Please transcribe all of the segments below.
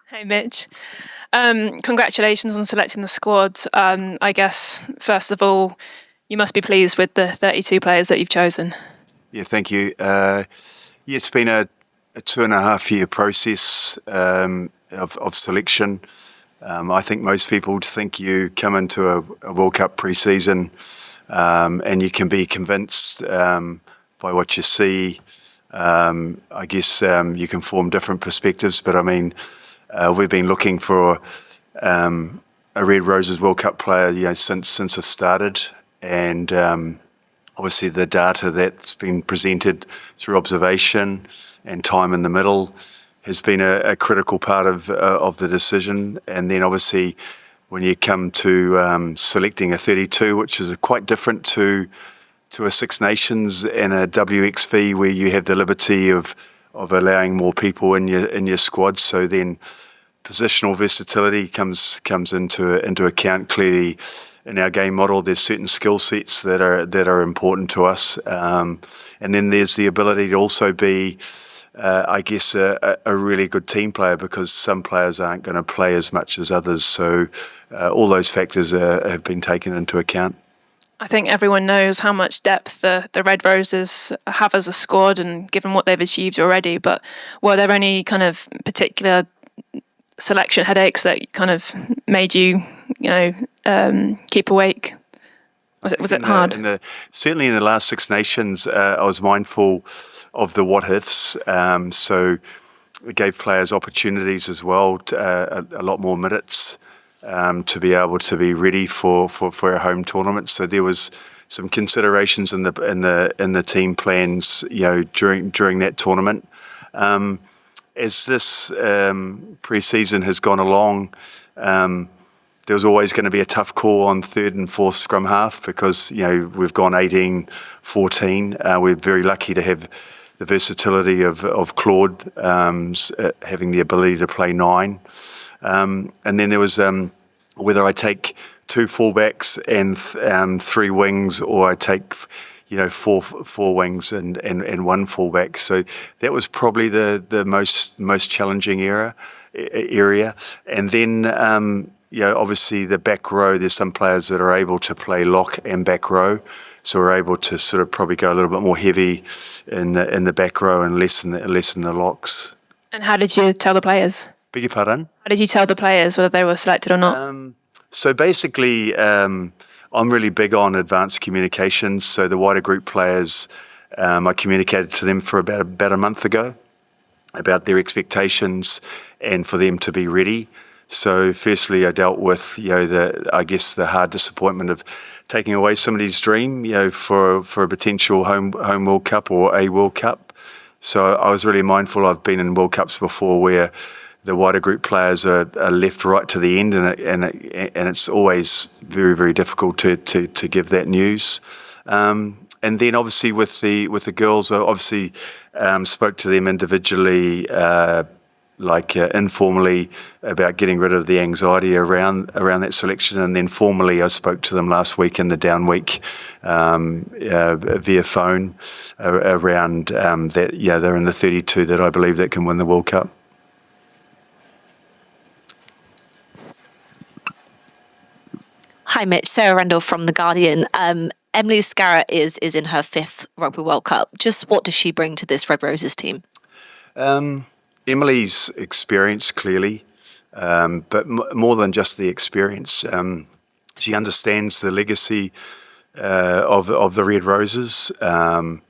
Hey Mitch, congratulations on selecting the squad. I guess first of all, you must be pleased with the 32 players that you've chosen. Yeah, thank you. It's been a 2.5 year process of selection. I think most people would think you come into a World Cup pre-season and you can be convinced by what you see. I guess you can form different perspectives, but I mean, we've been looking for a Red Roses World Cup player, since it started, and obviously the data that's been presented through observation and time in the middle has been a critical part of the decision. And then obviously when you come to selecting a 32, which is quite different to a Six Nations and a WXV, where you have the liberty of allowing more people in your squad. So then positional versatility comes into account. Clearly, in our game model, there's certain skill sets that are important to us, and then there's the ability to also be, I guess, a really good team player, because some players aren't going to play as much as others. So all those factors have been taken into account. I think everyone knows how much depth the Red Roses have as a squad, and given what they've achieved already. But were there any kind of particular selection headaches that kind of made you, keep awake? Was it hard? Certainly in the last Six Nations, I was mindful of the what ifs. So it gave players opportunities as well, a lot more minutes, to be able to be ready for a home tournament. So there was some considerations in the team plans, during that tournament. As this pre-season has gone along, there was always going to be a tough call on third and fourth scrum half, because we've gone 18-14. We're very lucky to have the versatility of Claude having the ability to play 9. And then there was whether I take 2 fullbacks and 3 wings, or I take four wings and 1 fullback. So that was probably the most challenging area. And then obviously the back row, there's some players that are able to play lock and back row, so we're able to sort of probably go a little bit more heavy in the back row and less in the locks. And how did you tell the players? Beg your pardon? How did you tell the players whether they were selected or not? So basically, I'm really big on advanced communications. So the wider group players, I communicated to them for about a month ago about their expectations and for them to be ready. So firstly, I dealt with the hard disappointment of taking away somebody's dream, for a potential home World Cup or a World Cup. So I was really mindful. I've been in World Cups before where the wider group players are left right to the end, and it's always very, very difficult to give that news. And then obviously with the girls, I obviously spoke to them individually, informally, about getting rid of the anxiety around that selection, and then formally I spoke to them last week in the down week via phone around that. Yeah, they're in the 32 that I believe that can win the World Cup. Hi Mitch, Sarah Rendell from The Guardian. Emily Scarratt is in her 5th Rugby World Cup. Just what does she bring to this Red Roses team? Emily's experience, clearly, but more than just the experience. She understands the legacy of the Red Roses, and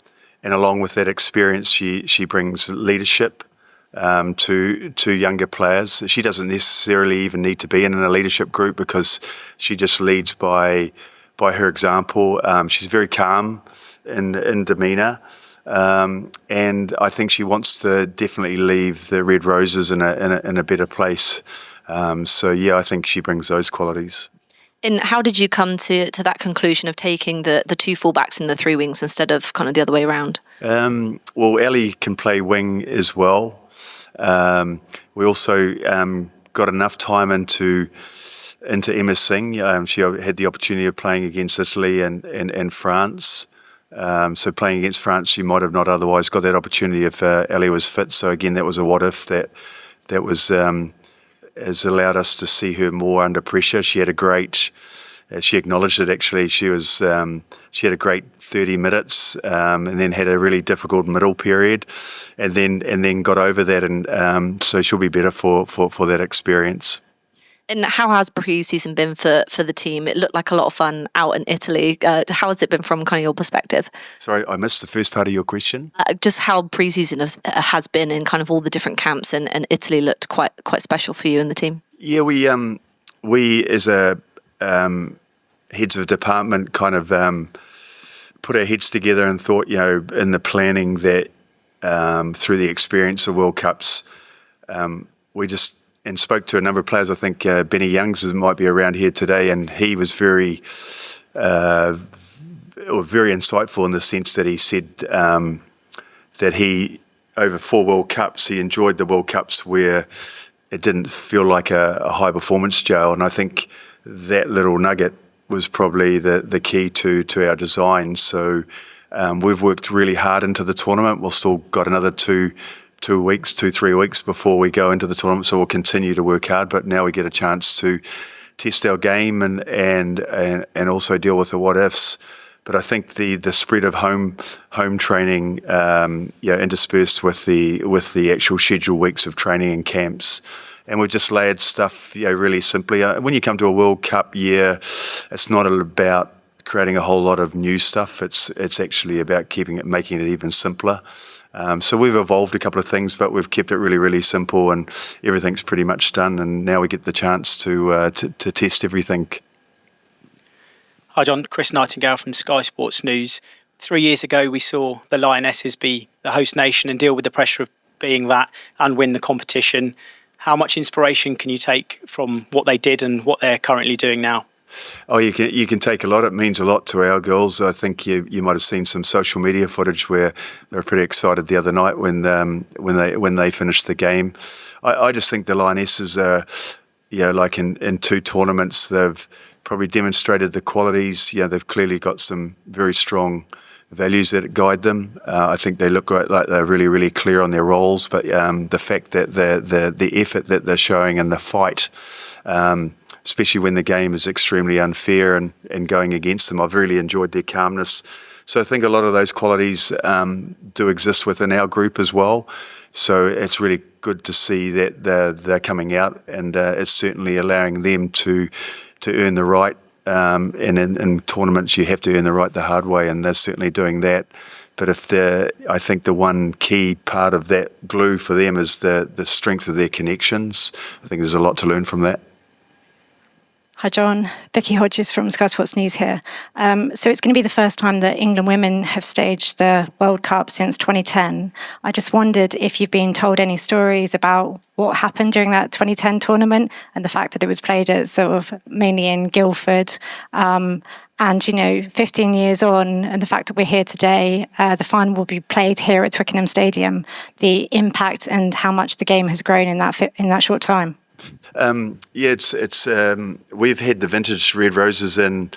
along with that experience, she brings leadership to younger players. She doesn't necessarily even need to be in a leadership group, because she just leads by her example. She's very calm in demeanour. And I think she wants to definitely leave the Red Roses in a better place. I think she brings those qualities. And how did you come to that conclusion of taking the 2 fullbacks and the 3 wings instead of kind of the other way around? Well, Ellie can play wing as well. We also got enough time into Emma Singh. She had the opportunity of playing against Italy and France. So playing against France, she might have not otherwise got that opportunity if Ellie was fit. So again, that was a what if that was has allowed us to see her more under pressure. She had a great, she acknowledged it actually, she had a great 30 minutes and then had a really difficult middle period and then got over that, and so she'll be better for that experience. And how has pre-season been for the team? It looked like a lot of fun out in Italy. How has it been from kind of your perspective? Sorry, I missed the first part of your question. Just how pre-season has been in kind of all the different camps, and Italy looked quite special for you and the team. Yeah, we as a heads of department kind of put our heads together and thought, in the planning that through the experience of World Cups, we just and spoke to a number of players. I think Benny Youngs might be around here today, and he was very insightful in the sense that he said that he, over 4 World Cups, he enjoyed the World Cups where it didn't feel like a high performance jail, and I think that little nugget was probably the key to our design. So we've worked really hard into the tournament. We've still got another 3 weeks before we go into the tournament, so we'll continue to work hard, but now we get a chance to test our game and also deal with the what ifs. But I think the spread of home training, interspersed with the actual scheduled weeks of training and camps, and we've just layered stuff really simply. When you come to a World Cup year, it's not about creating a whole lot of new stuff. It's actually about making it even simpler. So we've evolved a couple of things, but we've kept it really, really simple, and everything's pretty much done. And now we get the chance to test everything. Hi John, Chris Nightingale from Sky Sports News. 3 years ago, we saw the Lionesses be the host nation and deal with the pressure of being that and win the competition. How much inspiration can you take from what they did and what they're currently doing now? Oh, you can take a lot. It means a lot to our girls. I think you might have seen some social media footage where they were pretty excited the other night when they finished the game. I just think the Lionesses are, like in 2 tournaments, they've probably demonstrated the qualities. They've clearly got some very strong values that guide them. I think they look like they're really, really clear on their roles, but the fact that the effort that they're showing and the fight, especially when the game is extremely unfair and going against them, I've really enjoyed their calmness. So I think a lot of those qualities do exist within our group as well. So it's really good to see that they're coming out, and it's certainly allowing them to earn the right. And in tournaments, you have to earn the right the hard way, and they're certainly doing that. But I think the one key part of that glue for them is the strength of their connections. I think there's a lot to learn from that. Hi John, Vicky Hodges from Sky Sports News here. So it's going to be the first time that England women have staged the World Cup since 2010. I just wondered if you've been told any stories about what happened during that 2010 tournament and the fact that it was played at sort of mainly in Guildford. And, 15 years on, and the fact that we're here today, the final will be played here at Twickenham Stadium, the impact and how much the game has grown in that short time. We've had the vintage Red Roses in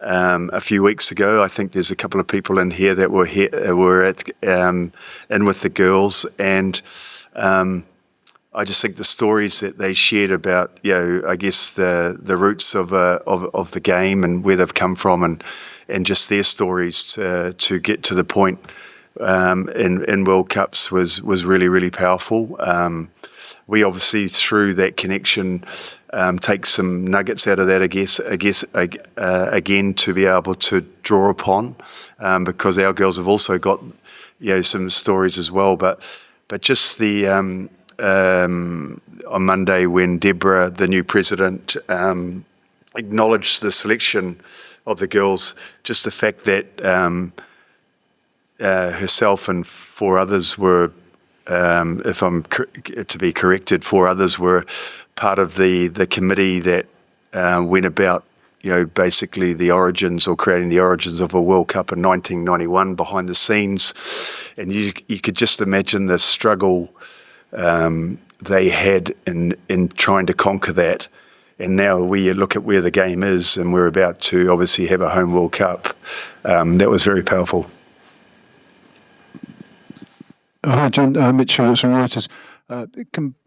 a few weeks ago. I think there's a couple of people in here that were in with the girls, and I just think the stories that they shared about, I guess the roots of the game and where they've come from, and just their stories to get to the point in World Cups was really, really powerful. We obviously, through that connection, take some nuggets out of that, I guess, again, to be able to draw upon, because our girls have also got, some stories as well. But just the on Monday when Deborah, the new president, acknowledged the selection of the girls, just the fact that herself and 4 others were. If I'm to be corrected, 4 others were part of the committee that went about, basically the origins or creating the origins of a World Cup in 1991 behind the scenes. And you could just imagine the struggle they had in trying to conquer that. And now we look at where the game is, and we're about to obviously have a home World Cup. That was very powerful. Hi, John. Mitch Phillips from Reuters.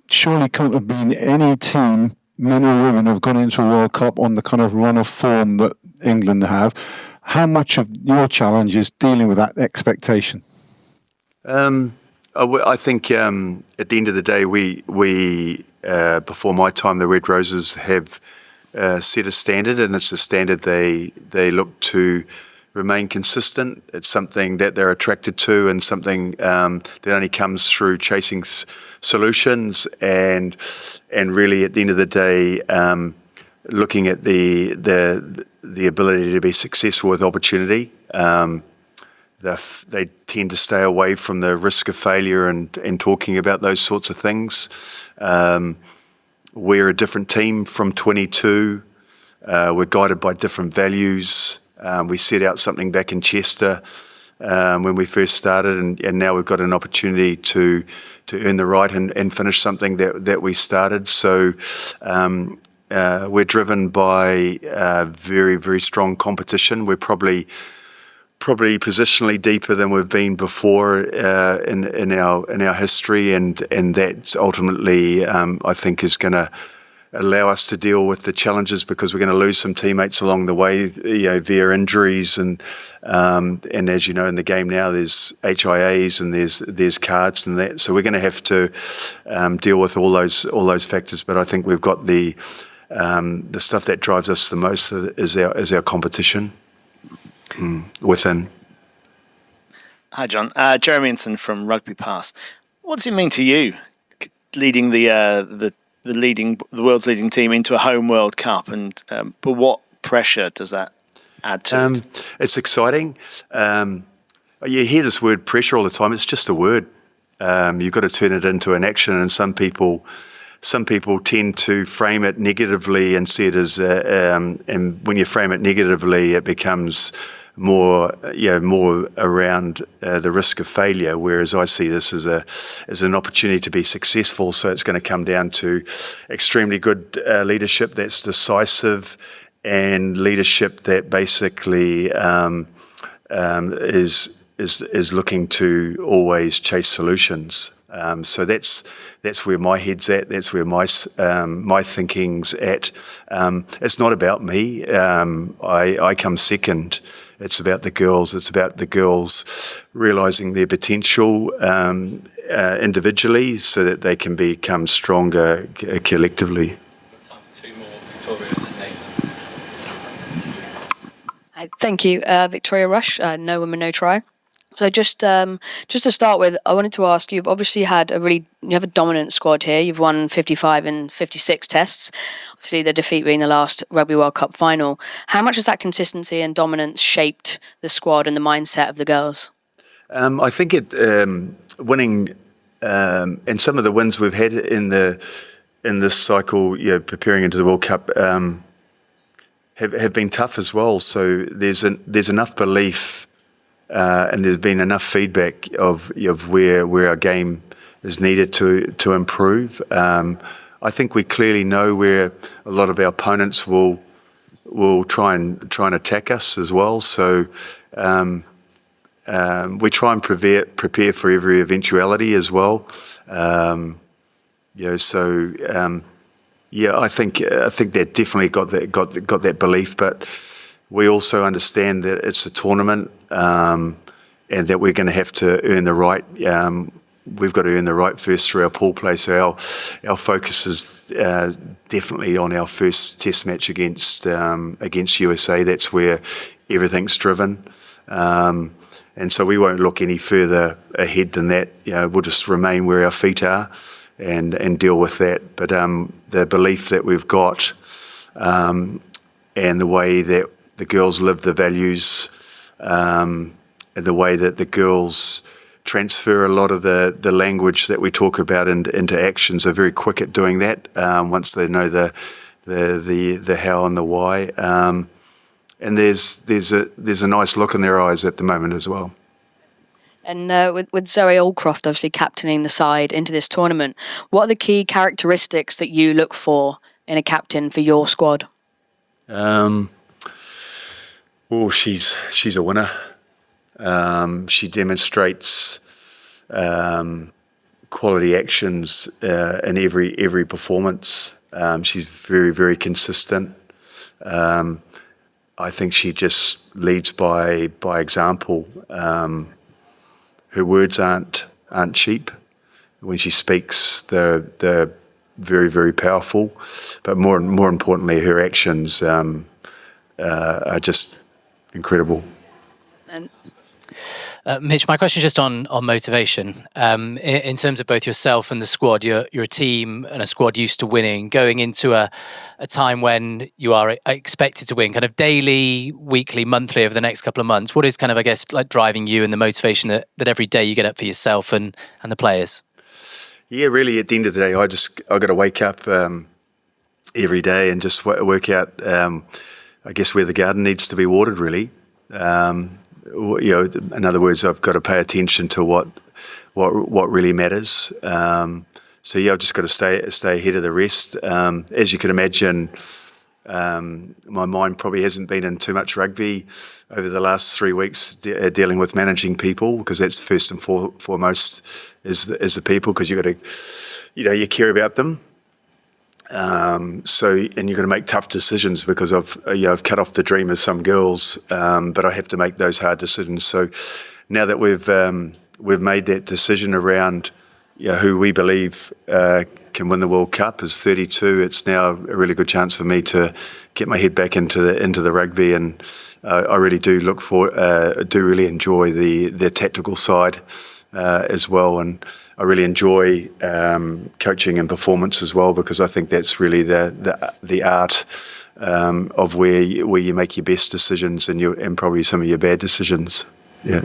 surely can't have been any team, men or women, have gone into a World Cup on the kind of run of form that England have. How much of your challenge is dealing with that expectation? I think at the end of the day, we before my time, the Red Roses have set a standard, and it's a standard they look to remain consistent. It's something that they're attracted to, and something that only comes through chasing solutions, and really at the end of the day, looking at the ability to be successful with opportunity. They tend to stay away from the risk of failure and talking about those sorts of things. We're a different team from 22. We're guided by different values. We set out something back in Chester when we first started, and now we've got an opportunity to earn the right and finish something that we started. So we're driven by very, very strong competition. We're probably positionally deeper than we've been before in our history, and that ultimately I think is going to allow us to deal with the challenges, because we're going to lose some teammates along the way, via injuries, and as you know, in the game now, there's HIAs and there's cards and that, so we're going to have to deal with all those factors. But I think we've got the stuff that drives us the most is our competition within. Hi, John. Jeremy Inson from Rugby Pass. What does it mean to you, leading the world's leading team into a home World Cup, and but what pressure does that add to it? It's exciting. You hear this word pressure all the time. It's just a word. You've got to turn it into an action, and some people tend to frame it negatively and see it as, and when you frame it negatively, it becomes more around the risk of failure. Whereas I see this as an opportunity to be successful. So it's going to come down to extremely good leadership that's decisive, and leadership that basically is looking to always chase solutions. So that's where my head's at. That's where my thinking's at. It's not about me. I come second. It's about the girls. It's about the girls realising their potential individually, so that they can become stronger collectively. Time for two more, Victoria and Nathan. Thank you, Victoria Rush. No woman, no try. So just to start with, I wanted to ask, you've obviously had you have a dominant squad here. You've won 55 in 56 tests. Obviously, the defeat being the last Rugby World Cup final. How much has that consistency and dominance shaped the squad and the mindset of the girls? I think winning, and some of the wins we've had in this cycle, preparing into the World Cup, have been tough as well. So there's enough belief. And there's been enough feedback of where our game is needed to improve. I think we clearly know where a lot of our opponents will try and attack us as well. So we try and prepare for every eventuality as well. I think they definitely got that belief, but we also understand that it's a tournament, and that we're going to have to earn the right. We've got to earn the right first through our pool play. So our focus is definitely on our first Test match against USA. That's where everything's driven, and so we won't look any further ahead than that. We'll just remain where our feet are and deal with that. But the belief that we've got, and the way that the girls live the values, and the way that the girls transfer a lot of the language that we talk about into actions, are very quick at doing that once they know the how and the why. And there's a nice look in their eyes at the moment as well. And with Zoe Aldcroft obviously captaining the side into this tournament, what are the key characteristics that you look for in a captain for your squad? She's a winner. She demonstrates quality actions in every performance. She's very, very consistent. I think she just leads by example. Her words aren't cheap. When she speaks, they're very, very powerful. But more importantly, her actions are just incredible. And Mitch, my question is just on motivation. In terms of both yourself and the squad, you're a team and a squad used to winning, going into a time when you are expected to win, kind of daily, weekly, monthly over the next couple of months. What is kind of, I guess, like driving you and the motivation that every day you get up for yourself and the players? Yeah, really, at the end of the day, I got to wake up every day and just work out, I guess, where the garden needs to be watered, really. In other words, I've got to pay attention to what really matters. So yeah, I've just got to stay ahead of the rest. As you can imagine, my mind probably hasn't been in too much rugby over the last 3 weeks, dealing with managing people, because that's first and foremost is the people, because you got to, you care about them. And you've got to make tough decisions, because I've cut off the dream of some girls, but I have to make those hard decisions. So now that we've made that decision around who we believe can win the World Cup is 32, it's now a really good chance for me to get my head back into the rugby, and I really do really enjoy the tactical side as well, and I really enjoy coaching and performance as well, because I think that's really the art of where you make your best decisions and probably some of your bad decisions. Yeah.